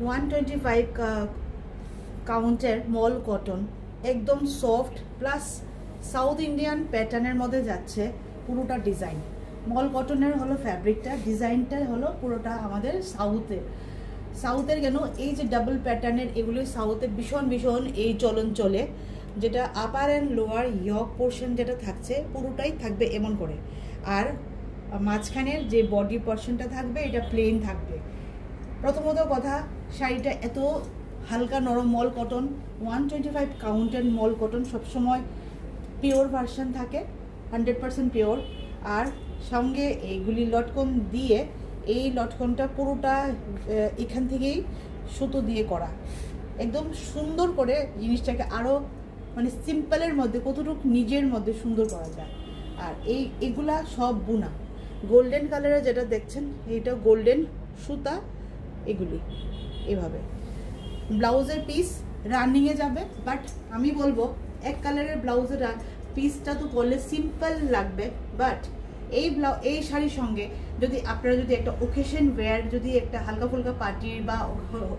125 কাউন্টের মল cotton, একদম soft plus south Indian প্যাটার্নের মধ্যে যাচ্ছে পুরোটা ডিজাইন। মল কটনের হলো ফ্যাব্রিকটা, ডিজাইনটা হলো পুরোটা আমাদের সাউথের কেন এই যে ডাবল প্যাটার্নের এগুলি সাউথে ভীষণ এই চলন চলে, যেটা upper and lower yolk portion যেটা থাকছে পুরোটাই থাকবে এমন করে, আর মাঝখানের যে বডি পোর্শনটা থাকবে এটা প্লেন থাকবে। প্রথমত কথা, শাড়িটা এত হালকা নরম মল কটন, 125 কাউন্টের মল কটন সবসময় পিওর ভার্সন থাকে, 100% পিওর। আর সঙ্গে এইগুলি লটকন দিয়ে, এই লটকনটা পুরোটা এখান থেকেই সুতো দিয়ে করা, একদম সুন্দর করে জিনিসটাকে আরও মানে সিম্পলের মধ্যে কতটুকু নিজের মধ্যে সুন্দর করা যায়। আর এগুলা সব বুনা গোল্ডেন কালারে যেটা দেখছেন এইটা গোল্ডেন সুতা, এগুলি এভাবে। ব্লাউজের পিস রানিংয়ে যাবে, বাট আমি বলবো এক কালারের ব্লাউজের পিসটা তো পরলে সিম্পল লাগবে, বাট এই শাড়ির সঙ্গে যদি আপনারা যদি একটা ওকেশন ওয়্যার, যদি একটা হালকা ফুলকা পার্টি বা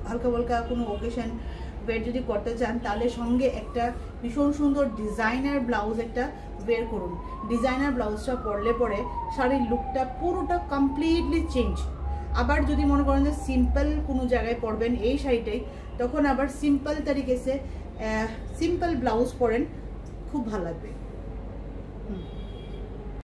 হালকা ফুলকা কোনো ওকেশন ওয়্যার যদি করতে চান, তাহলে সঙ্গে একটা ভীষণ সুন্দর ডিজাইনার ব্লাউজ একটা ওয়্যার করুন। ডিজাইনার ব্লাউজটা পরলে পরে শাড়ির লুকটা পুরোটা কমপ্লিটলি চেঞ্জ। আবার যদি মনে করেন যে সিম্পল কোনো জায়গায় পরবেন এই শাড়িটাই, তখন আবার সিম্পল তারিখে সিম্পল ব্লাউজ পরেন, খুব ভালো লাগবে।